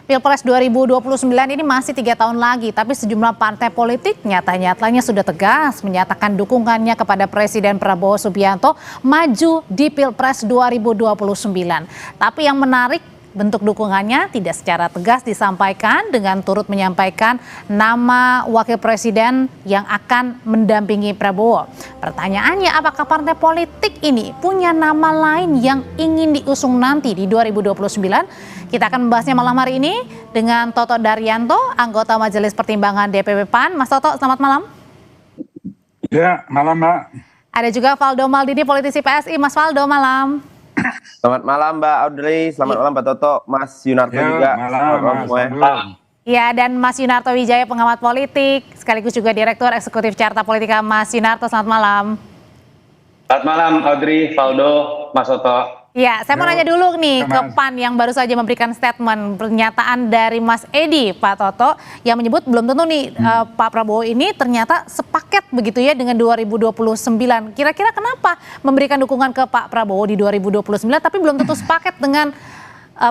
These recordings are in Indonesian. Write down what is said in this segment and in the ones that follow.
Pilpres 2029 ini masih 3 tahun lagi, tapi sejumlah partai politik nyata-nyatanya sudah tegas menyatakan dukungannya kepada Presiden Prabowo Subianto maju di Pilpres 2029. Tapi yang menarik, bentuk dukungannya tidak secara tegas disampaikan dengan turut menyampaikan nama wakil presiden yang akan mendampingi Prabowo. Pertanyaannya, apakah partai politik ini punya nama lain yang ingin diusung nanti di 2029? Kita akan membahasnya malam hari ini dengan Toto Daryanto, anggota Majelis Pertimbangan DPP PAN. Mas Toto, selamat malam. Ya, malam Mbak. Ada juga Valdo Maldini, politisi PSI. Mas Valdo, malam. Selamat malam Mbak Audrey, selamat malam Pak Toto, Mas Yunarto Ya, juga. malam. Ya, dan Mas Yunarto Wijaya, pengamat politik, sekaligus juga Direktur Eksekutif Carta Politika. Mas Yunarto, selamat malam. Selamat malam Audrey, Valdo, Mas Toto. Ya, saya mau nanya dulu nih ke PAN yang baru saja memberikan statement pernyataan dari Mas Edi, Pak Toto, yang menyebut belum tentu nih Pak Prabowo ini ternyata sepaket begitu ya dengan 2029. Kira-kira kenapa memberikan dukungan ke Pak Prabowo di 2029 tapi belum tentu sepaket dengan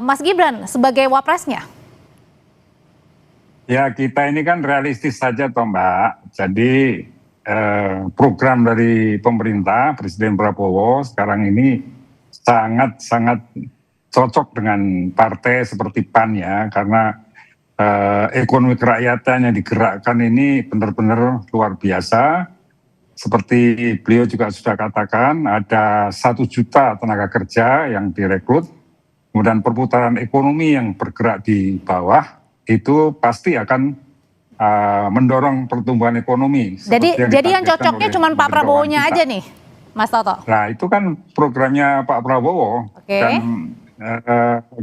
Mas Gibran sebagai wapresnya? Ya, kita ini kan realistis saja toh Mbak. Jadi program dari pemerintah Presiden Prabowo sekarang ini sangat cocok dengan partai seperti PAN ya, karena ekonomi kerakyatan yang digerakkan ini benar-benar luar biasa. Seperti beliau juga sudah katakan, ada 1 juta tenaga kerja yang direkrut, kemudian perputaran ekonomi yang bergerak di bawah itu pasti akan mendorong pertumbuhan ekonomi. Jadi yang cocoknya cuma Pak Prabowo-nya aja nih, Mas Toto? Nah, itu kan programnya Pak Prabowo. Dan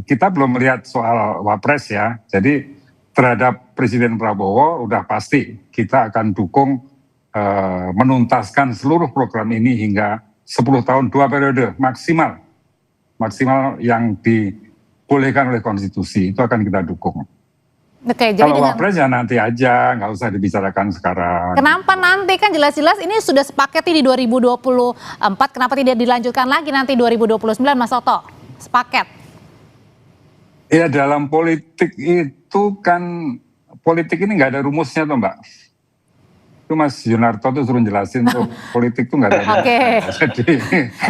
kita belum melihat soal wapres ya. Jadi terhadap Presiden Prabowo udah pasti kita akan dukung menuntaskan seluruh program ini hingga 10 tahun 2 periode maksimal yang dibolehkan oleh konstitusi, itu akan kita dukung. Oke, jadi kalau wapres ya nanti aja, nggak usah dibicarakan sekarang. Kenapa nanti? Kan jelas-jelas ini sudah sepaketi di 2024, kenapa tidak dilanjutkan lagi nanti 2029, Mas Toto? Sepaket. Ya, dalam politik itu kan, politik ini nggak ada rumusnya tuh Mbak. Itu Mas Yunarto tuh suruh jelasin tuh, politik tuh nggak ada rumusnya.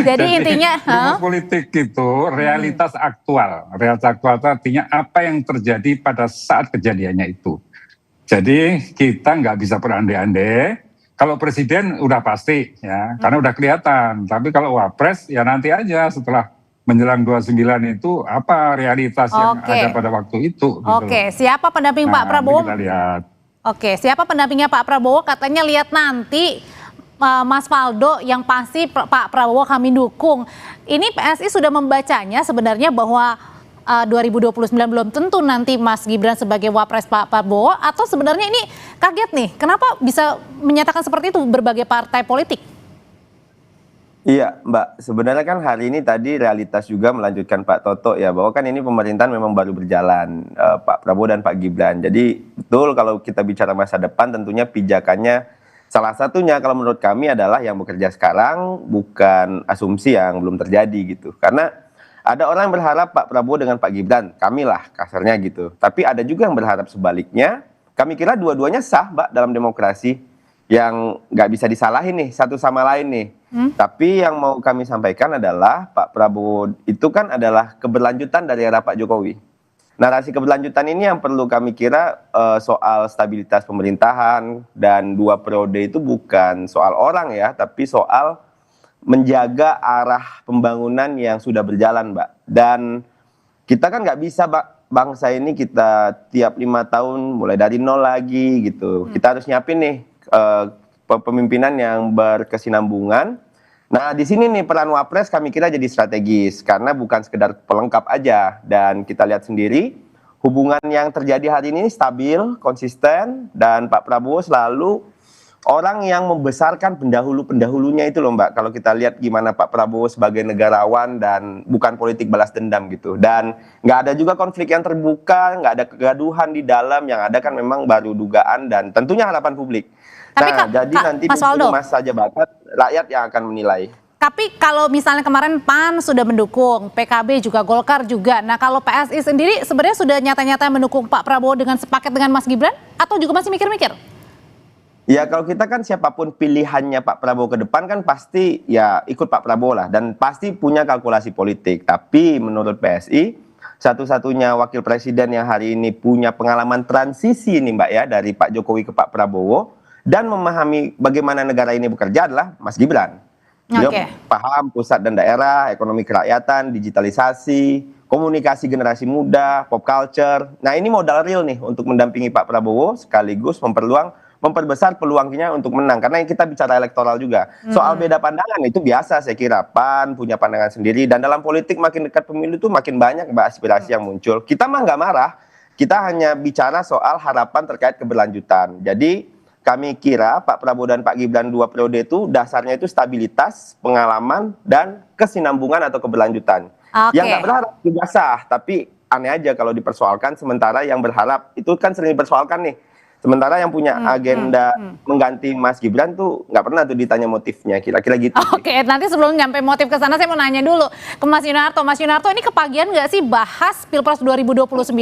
Jadi intinya rumus politik itu realitas aktual. Realitas aktual itu artinya apa yang terjadi pada saat kejadiannya itu. Jadi kita nggak bisa berandai-andai. Kalau presiden udah pasti ya, karena udah kelihatan. Tapi kalau wapres ya nanti aja setelah menjelang 29 itu apa realitas yang ada pada waktu itu. Oke, siapa pendamping Pak Prabowo? Kita lihat. Oke, siapa pendampingnya Pak Prabowo? Katanya lihat nanti, Mas Valdo, yang pasti Pak Prabowo kami dukung. Ini PSI sudah membacanya sebenarnya bahwa 2029 belum tentu nanti Mas Gibran sebagai wapres Pak Prabowo, atau sebenarnya ini kaget nih, kenapa bisa menyatakan seperti itu berbagai partai politik? Iya Mbak, sebenarnya kan hari ini tadi realitas juga melanjutkan Pak Toto ya, bahwa kan ini pemerintahan memang baru berjalan, Pak Prabowo dan Pak Gibran. Jadi betul kalau kita bicara masa depan tentunya pijakannya salah satunya kalau menurut kami adalah yang bekerja sekarang, bukan asumsi yang belum terjadi gitu. Karena ada orang yang berharap Pak Prabowo dengan Pak Gibran, kamilah kasarnya gitu. Tapi ada juga yang berharap sebaliknya, kami kira dua-duanya sah Mbak dalam demokrasi, yang nggak bisa disalahin nih satu sama lain nih. Tapi yang mau kami sampaikan adalah Pak Prabowo itu kan adalah keberlanjutan dari era Pak Jokowi. Narasi keberlanjutan ini yang perlu kami kira soal stabilitas pemerintahan dan 2 periode itu bukan soal orang ya, tapi soal menjaga arah pembangunan yang sudah berjalan Mbak. Dan kita kan nggak bisa bangsa ini kita tiap 5 tahun mulai dari nol lagi gitu. Kita harus nyiapin nih pemimpinan yang berkesinambungan. Nah, di sini nih peran wapres kami kira jadi strategis karena bukan sekedar pelengkap aja, dan kita lihat sendiri hubungan yang terjadi hari ini stabil, konsisten, dan Pak Prabowo selalu orang yang membesarkan pendahulu-pendahulunya itu loh Mbak. Kalau kita lihat gimana Pak Prabowo sebagai negarawan dan bukan politik balas dendam gitu. Dan nggak ada juga konflik yang terbuka, nggak ada kegaduhan di dalam, yang ada kan memang baru dugaan dan tentunya harapan publik. Tapi nah, jadi nanti Mas Valdo, masa jabatan rakyat yang akan menilai. Tapi kalau misalnya kemarin PAN sudah mendukung, PKB juga, Golkar juga. Nah kalau PSI sendiri sebenarnya sudah nyata-nyata mendukung Pak Prabowo dengan sepaket dengan Mas Gibran? Atau juga masih mikir-mikir? Ya kalau kita kan siapapun pilihannya Pak Prabowo ke depan kan pasti ya ikut Pak Prabowo lah. Dan pasti punya kalkulasi politik. Tapi menurut PSI, satu-satunya wakil presiden yang hari ini punya pengalaman transisi nih Mbak ya, dari Pak Jokowi ke Pak Prabowo, dan memahami bagaimana negara ini bekerja adalah Mas Gibran. Beliau paham pusat dan daerah, ekonomi kerakyatan, digitalisasi, komunikasi generasi muda, pop culture. Nah ini modal real nih untuk mendampingi Pak Prabowo sekaligus memperbesar peluangnya untuk menang. Karena kita bicara elektoral juga. Soal beda pandangan itu biasa saya kira. PAN punya pandangan sendiri. Dan dalam politik makin dekat pemilu itu makin banyak Mbak aspirasi yang muncul. Kita mah nggak marah. Kita hanya bicara soal harapan terkait keberlanjutan. Jadi kami kira Pak Prabowo dan Pak Gibran 2 periode itu dasarnya itu stabilitas, pengalaman, dan kesinambungan atau keberlanjutan. Yang nggak berharap juga sah, tapi aneh aja kalau dipersoalkan, sementara yang berharap itu kan sering dipersoalkan nih. Sementara yang punya agenda mengganti Mas Gibran tuh nggak pernah tuh ditanya motifnya, kira-kira gitu. Oke, nanti sebelum nyampe motif ke sana saya mau nanya dulu ke Mas Yunarto. Mas Yunarto, ini kepagian nggak sih bahas Pilpres 2029,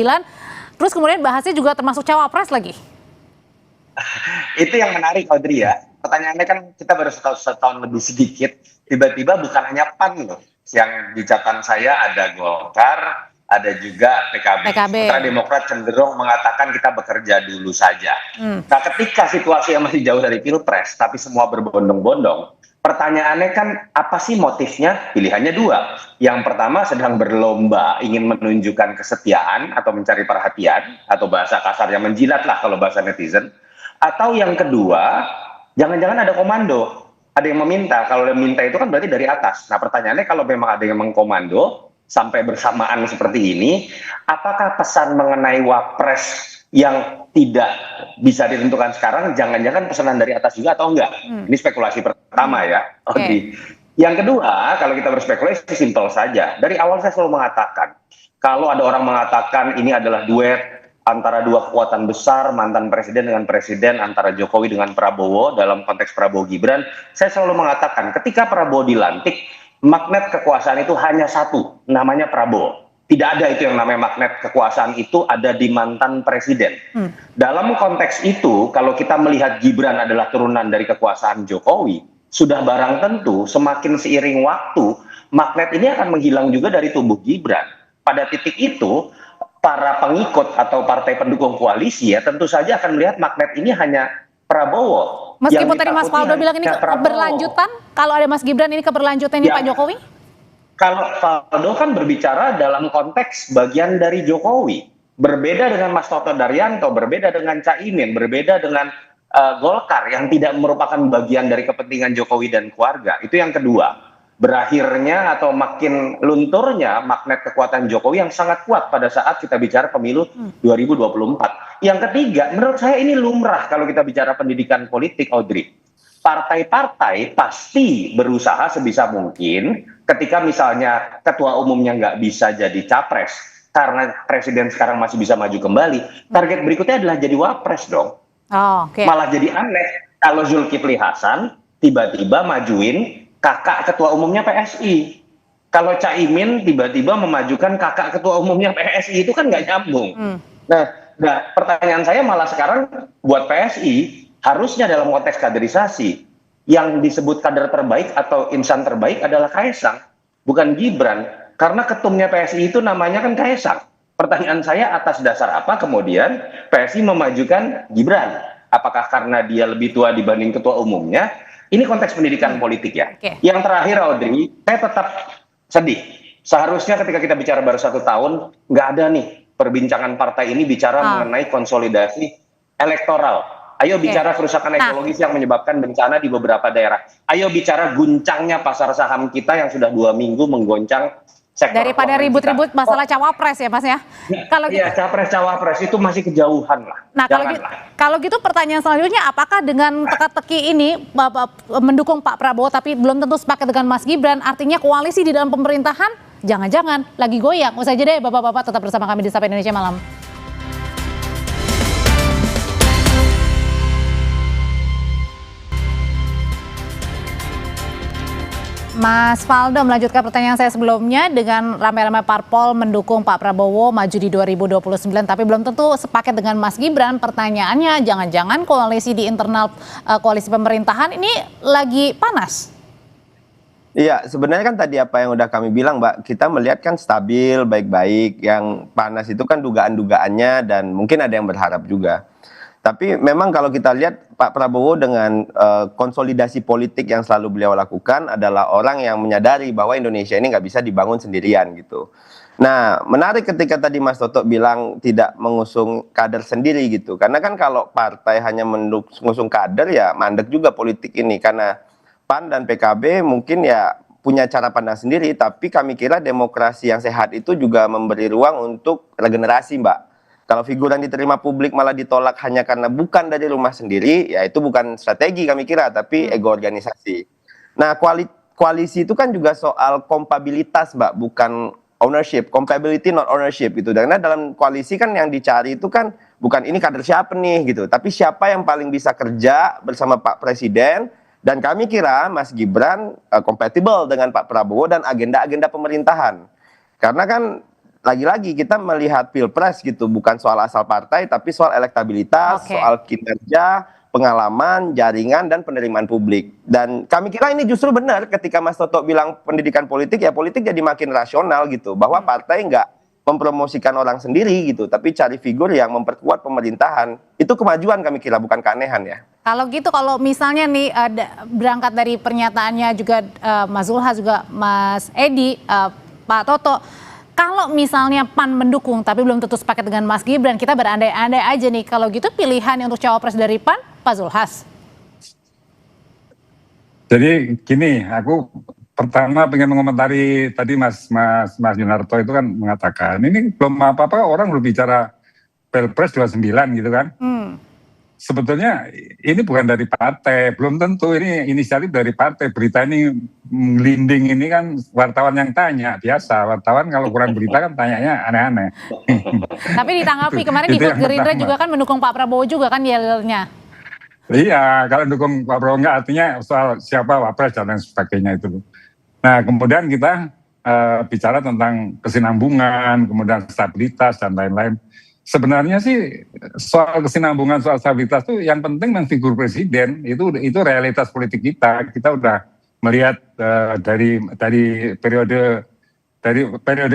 terus kemudian bahasnya juga termasuk cawapres lagi? Itu yang menarik Audrey ya. Pertanyaannya kan kita baru setahun lebih sedikit, tiba-tiba bukan hanya PAN loh. Yang di catatan saya ada Golkar, ada juga PKB. Sementara Demokrat cenderung mengatakan kita bekerja dulu saja. Nah ketika situasi yang masih jauh dari Pilpres, tapi semua berbondong-bondong, pertanyaannya kan apa sih motifnya? Pilihannya dua. Yang pertama sedang berlomba ingin menunjukkan kesetiaan atau mencari perhatian, atau bahasa kasarnya menjilat lah kalau bahasa netizen. Atau yang kedua, jangan-jangan ada komando, ada yang meminta. Kalau yang minta itu kan berarti dari atas. Nah pertanyaannya kalau memang ada yang mengkomando sampai bersamaan seperti ini, apakah pesan mengenai wapres yang tidak bisa ditentukan sekarang, jangan-jangan pesanan dari atas juga atau enggak? Ini spekulasi pertama ya. Yang kedua, kalau kita berspekulasi simpel saja. Dari awal saya selalu mengatakan, kalau ada orang mengatakan ini adalah duet antara dua kekuatan besar, mantan presiden dengan presiden, antara Jokowi dengan Prabowo dalam konteks Prabowo Gibran, saya selalu mengatakan ketika Prabowo dilantik, magnet kekuasaan itu hanya satu, namanya Prabowo. Tidak ada itu yang namanya magnet kekuasaan itu ada di mantan presiden. Dalam konteks itu, kalau kita melihat Gibran adalah turunan dari kekuasaan Jokowi, sudah barang tentu semakin seiring waktu, magnet ini akan menghilang juga dari tubuh Gibran. Pada titik itu, para pengikut atau partai pendukung koalisi ya tentu saja akan melihat magnet ini hanya Prabowo. Meskipun tadi Mas Faldo bilang ini keberlanjutan, kalau ada Mas Gibran ini keberlanjutan ini Pak Jokowi? Kalau Faldo kan berbicara dalam konteks bagian dari Jokowi. Berbeda dengan Mas Toto Daryanto, berbeda dengan Caimin, berbeda dengan Golkar yang tidak merupakan bagian dari kepentingan Jokowi dan keluarga. Itu yang kedua. Berakhirnya atau makin lunturnya magnet kekuatan Jokowi yang sangat kuat pada saat kita bicara pemilu 2024. Yang ketiga, menurut saya ini lumrah kalau kita bicara pendidikan politik, Audrey. Partai-partai pasti berusaha sebisa mungkin ketika misalnya ketua umumnya nggak bisa jadi capres, karena presiden sekarang masih bisa maju kembali, target berikutnya adalah jadi wapres dong. Malah jadi aneh kalau Zulkifli Hasan tiba-tiba majuin kakak ketua umumnya PSI. Kalau Caimin tiba-tiba memajukan kakak ketua umumnya PSI, itu kan nggak nyambung. Nah, pertanyaan saya malah sekarang buat PSI, harusnya dalam konteks kaderisasi, yang disebut kader terbaik atau insan terbaik adalah Kaesang, bukan Gibran. Karena ketumnya PSI itu namanya kan Kaesang. Pertanyaan saya atas dasar apa kemudian PSI memajukan Gibran? Apakah karena dia lebih tua dibanding ketua umumnya? Ini konteks pendidikan politik ya. Yang terakhir Audrey, saya tetap sedih. Seharusnya ketika kita bicara baru 1 tahun, nggak ada nih perbincangan partai ini bicara mengenai konsolidasi elektoral. Ayo bicara kerusakan ekologis yang menyebabkan bencana di beberapa daerah. Ayo bicara guncangnya pasar saham kita yang sudah 2 minggu menggoncang sektor. Daripada ribut-ribut masalah cawapres ya Mas ya. Kalau iya, capres cawapres itu masih kejauhan lah. Nah kalau gitu pertanyaan selanjutnya, apakah dengan teka-teki ini mendukung Pak Prabowo tapi belum tentu sepakat dengan Mas Gibran, artinya koalisi di dalam pemerintahan jangan-jangan lagi goyang? Usai jeda Bapak-bapak, tetap bersama kami di Sapa Indonesia Malam. Mas Faldo melanjutkan pertanyaan saya sebelumnya, dengan ramai-ramai parpol mendukung Pak Prabowo maju di 2029 tapi belum tentu sepaket dengan Mas Gibran. Pertanyaannya, jangan-jangan koalisi di internal koalisi pemerintahan ini lagi panas? Iya, sebenarnya kan tadi apa yang udah kami bilang, Mbak, kita melihat kan stabil, baik-baik. Yang panas itu kan dugaan-dugaannya dan mungkin ada yang berharap juga. Tapi memang kalau kita lihat Pak Prabowo dengan konsolidasi politik yang selalu beliau lakukan adalah orang yang menyadari bahwa Indonesia ini nggak bisa dibangun sendirian gitu. Nah, menarik ketika tadi Mas Toto bilang tidak mengusung kader sendiri gitu. Karena kan kalau partai hanya mengusung kader ya mandek juga politik ini. Karena PAN dan PKB mungkin ya punya cara pandang sendiri. Tapi kami kira demokrasi yang sehat itu juga memberi ruang untuk regenerasi, Mbak. Kalau figur yang diterima publik malah ditolak hanya karena bukan dari rumah sendiri, ya itu bukan strategi kami kira, tapi ego organisasi. Nah, koalisi itu kan juga soal kompabilitas, Mbak, bukan ownership. Compatibility not ownership gitu. Karena dalam koalisi kan yang dicari itu kan bukan ini kader siapa nih gitu, tapi siapa yang paling bisa kerja bersama Pak Presiden. Dan kami kira Mas Gibran kompatibel dengan Pak Prabowo dan agenda-agenda pemerintahan. Karena kan lagi-lagi kita melihat pilpres gitu, bukan soal asal partai, tapi soal elektabilitas, soal kinerja, pengalaman, jaringan, dan penerimaan publik. Dan kami kira ini justru benar ketika Mas Toto bilang pendidikan politik, ya politik jadi makin rasional gitu, bahwa partai nggak mempromosikan orang sendiri gitu, tapi cari figur yang memperkuat pemerintahan. Itu kemajuan kami kira, bukan keanehan ya. Kalau gitu, kalau misalnya nih berangkat dari pernyataannya juga Mas Zulhas juga Mas Edi, Pak Toto, kalau misalnya PAN mendukung tapi belum tentu sepakat dengan Mas Gibran, kita berandai-andai aja nih, kalau gitu pilihan untuk cawapres dari PAN, Pak Zulhas. Jadi gini, aku pertama pengen mengomentari tadi Mas Yunarto itu kan mengatakan, ini belum apa-apa orang berbicara Pilpres 29 gitu kan. Sebetulnya ini bukan dari partai, belum tentu ini inisiatif dari partai. Berita ini melinding ini kan wartawan yang tanya, biasa. Wartawan kalau kurang berita kan tanyanya aneh-aneh. Tapi ditanggapi kemarin di Gerindra juga kan mendukung Pak Prabowo juga kan yel-yelnya. Iya, kalau dukung Pak Prabowo enggak artinya soal siapa wapres dan lain sebagainya itu. Nah, kemudian kita bicara tentang kesinambungan, kemudian stabilitas dan lain-lain. Sebenarnya sih soal kesinambungan, soal stabilitas itu yang penting figur presiden itu realitas politik kita. Kita udah melihat dari periode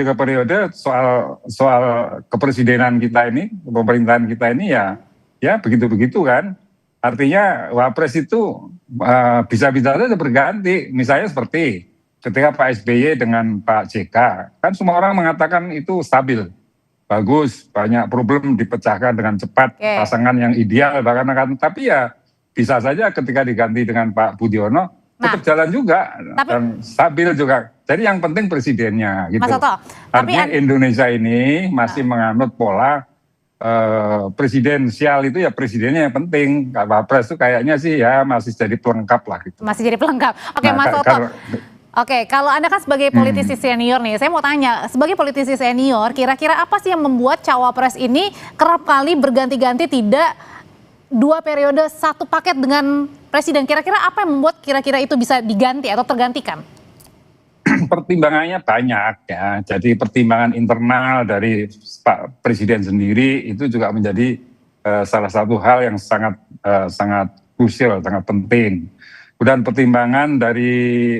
ke periode soal kepresidenan kita ini, pemerintahan kita ini ya begitu-begitu kan. Artinya wapres itu bisa-bisa saja berganti. Misalnya seperti ketika Pak SBY dengan Pak JK, kan semua orang mengatakan itu stabil. Bagus, banyak problem dipecahkan dengan cepat, pasangan yang ideal bahkan akan, tapi ya bisa saja ketika diganti dengan Pak Budiono tetap jalan juga dan stabil juga. Jadi yang penting presidennya gitu. Mas Toto, artinya Indonesia ini masih menganut pola presidensial, itu ya presidennya yang penting. Wapres itu kayaknya sih ya masih jadi pelengkap lah gitu. Masih jadi pelengkap. Oke, Mas Toto. Oke, kalau Anda kan sebagai politisi senior nih, saya mau tanya, sebagai politisi senior, kira-kira apa sih yang membuat cawapres ini kerap kali berganti-ganti, tidak 2 periode 1 paket dengan presiden? Kira-kira apa yang membuat kira-kira itu bisa diganti atau tergantikan? Pertimbangannya banyak ya, jadi pertimbangan internal dari Pak Presiden sendiri itu juga menjadi salah satu hal yang sangat krusial, sangat penting. Dan pertimbangan dari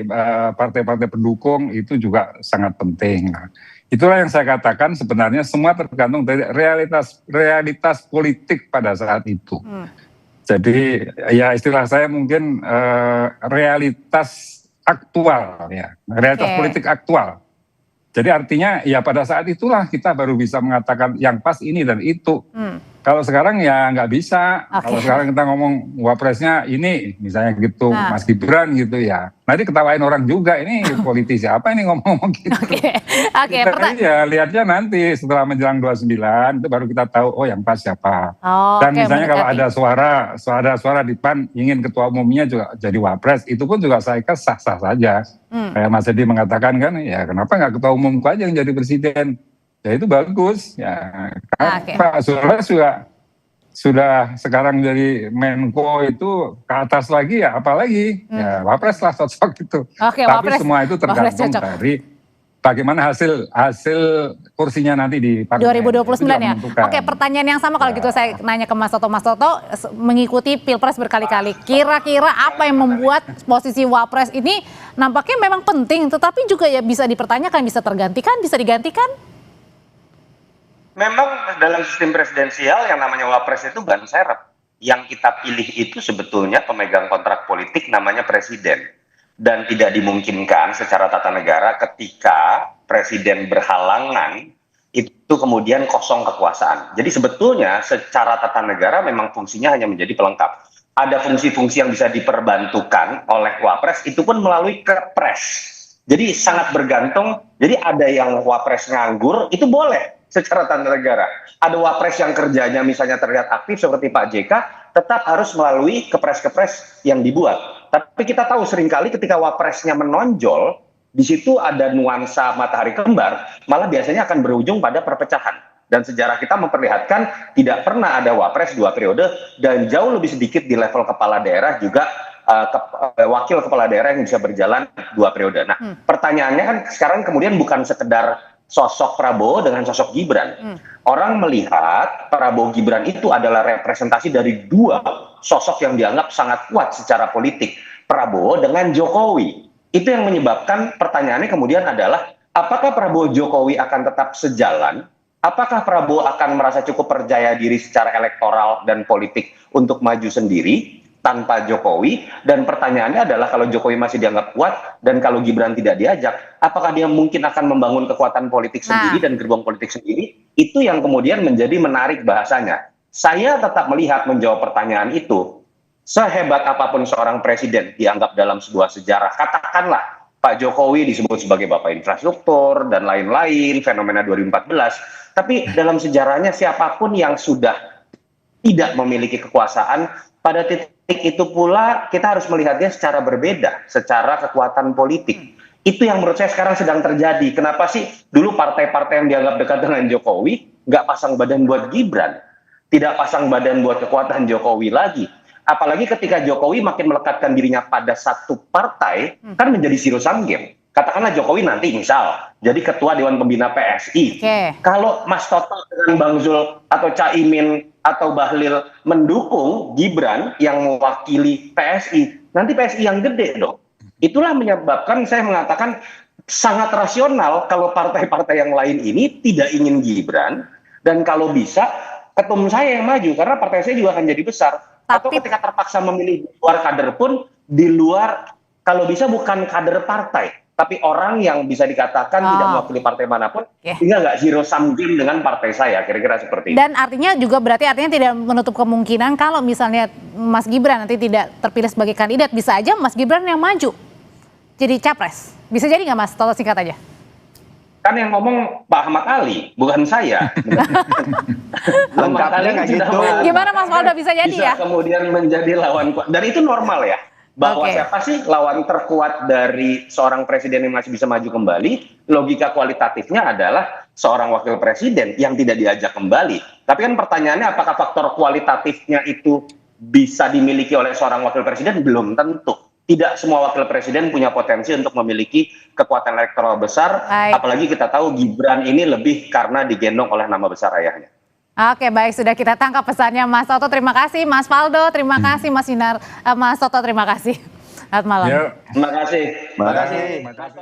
partai-partai pendukung itu juga sangat penting. Nah, itulah yang saya katakan sebenarnya semua tergantung dari realitas politik pada saat itu. Jadi ya istilah saya mungkin realitas aktual ya, realitas politik aktual. Jadi artinya ya pada saat itulah kita baru bisa mengatakan yang pas ini dan itu. Kalau sekarang ya nggak bisa. Kalau sekarang kita ngomong wapresnya ini, misalnya gitu, Mas Gibran gitu ya. Nanti ketawain orang juga, ini politisi apa ini ngomong-ngomong gitu. Ya lihatnya nanti setelah menjelang 29 itu baru kita tahu oh yang pas siapa. Dan misalnya kalau ada suara di PAN ingin ketua umumnya juga jadi wapres, itu pun juga saya kira sah-sah saja. Kayak Mas Edi mengatakan kan, ya kenapa nggak ketua umumku aja yang jadi presiden? Ya itu bagus ya. Pak Zulhas juga sudah sekarang jadi Menko itu ke atas lagi ya, apalagi ya Wapres lah cocok itu. Oke, Tapi Wapres- semua itu Wapres tergantung cocok. dari bagaimana hasil kursinya nanti di parlemen. 2029 Itu yang ya. menentukan. Oke, pertanyaan yang sama kalau gitu saya nanya ke Mas Toto. Mas Toto mengikuti Pilpres berkali-kali. Kira-kira apa yang membuat posisi Wapres ini nampaknya memang penting, tetapi juga ya bisa dipertanyakan, bisa tergantikan, bisa digantikan? Memang dalam sistem presidensial yang namanya wapres itu ban serep. Yang kita pilih itu sebetulnya pemegang kontrak politik namanya presiden. Dan tidak dimungkinkan secara tata negara ketika presiden berhalangan itu kemudian kosong kekuasaan. Jadi sebetulnya secara tata negara memang fungsinya hanya menjadi pelengkap. Ada fungsi-fungsi yang bisa diperbantukan oleh wapres itu pun melalui kepres. Jadi sangat bergantung. Jadi ada yang wapres nganggur itu boleh secara tata negara. Ada wapres yang kerjanya misalnya terlihat aktif seperti Pak JK, tetap harus melalui kepres-kepres yang dibuat. Tapi kita tahu seringkali ketika wapresnya menonjol, di situ ada nuansa matahari kembar, malah biasanya akan berujung pada perpecahan. Dan sejarah kita memperlihatkan tidak pernah ada wapres 2 periode, dan jauh lebih sedikit di level kepala daerah juga wakil kepala daerah yang bisa berjalan 2 periode. Nah, pertanyaannya kan sekarang kemudian bukan sekedar sosok Prabowo dengan sosok Gibran. Orang melihat Prabowo Gibran itu adalah representasi dari 2 sosok yang dianggap sangat kuat secara politik. Prabowo dengan Jokowi. Itu yang menyebabkan pertanyaannya kemudian adalah apakah Prabowo Jokowi akan tetap sejalan? Apakah Prabowo akan merasa cukup percaya diri secara elektoral dan politik untuk maju sendiri tanpa Jokowi? Dan pertanyaannya adalah kalau Jokowi masih dianggap kuat dan kalau Gibran tidak diajak, apakah dia mungkin akan membangun kekuatan politik sendiri dan gerbong politik sendiri? Itu yang kemudian menjadi menarik bahasanya. Saya tetap melihat menjawab pertanyaan itu, sehebat apapun seorang presiden dianggap dalam sebuah sejarah, katakanlah Pak Jokowi disebut sebagai bapak infrastruktur dan lain-lain, fenomena 2014, tapi dalam sejarahnya siapapun yang sudah tidak memiliki kekuasaan, pada titik itu pula kita harus melihatnya secara berbeda, secara kekuatan politik. Itu yang menurut saya sekarang sedang terjadi. Kenapa sih dulu partai-partai yang dianggap dekat dengan Jokowi nggak pasang badan buat Gibran, tidak pasang badan buat kekuatan Jokowi lagi. Apalagi ketika Jokowi makin melekatkan dirinya pada satu partai, kan menjadi zero sum game. Katakanlah Jokowi nanti misal jadi ketua Dewan Pembina PSI. Kalau Mas Toto dengan Bang Zul atau Caimin atau Bahlil mendukung Gibran yang mewakili PSI, nanti PSI yang gede dong. Itulah menyebabkan saya mengatakan sangat rasional kalau partai-partai yang lain ini tidak ingin Gibran, dan kalau bisa ketum saya yang maju karena partai saya juga akan jadi besar. Atau ketika terpaksa memilih di luar kader pun, di luar kalau bisa bukan kader partai, tapi orang yang bisa dikatakan tidak mewakili partai manapun, sehingga nggak zero sum game dengan partai saya, kira-kira seperti itu. Dan artinya juga berarti artinya tidak menutup kemungkinan kalau misalnya Mas Gibran nanti tidak terpilih sebagai kandidat, bisa aja Mas Gibran yang maju jadi capres. Bisa jadi nggak Mas? Toto singkat aja. Kan yang ngomong Pak Ahmad Ali, bukan saya. Lengkapnya nggak gitu. Gimana Mas Faldo, bisa jadi ya? Kemudian menjadi lawan kuat. Dan itu normal ya. Bahwa siapa sih lawan terkuat dari seorang presiden yang masih bisa maju kembali? Logika kualitatifnya adalah seorang wakil presiden yang tidak diajak kembali. Tapi kan pertanyaannya apakah faktor kualitatifnya itu bisa dimiliki oleh seorang wakil presiden? Belum tentu. Tidak semua wakil presiden punya potensi untuk memiliki kekuatan elektoral besar. Apalagi kita tahu Gibran ini lebih karena digendong oleh nama besar ayahnya. Oke, baik, sudah kita tangkap pesannya Mas Toto. Terima kasih Mas Faldo, terima kasih Mas Sinar, Mas Toto, terima kasih. Selamat malam. Terima kasih. Terima kasih.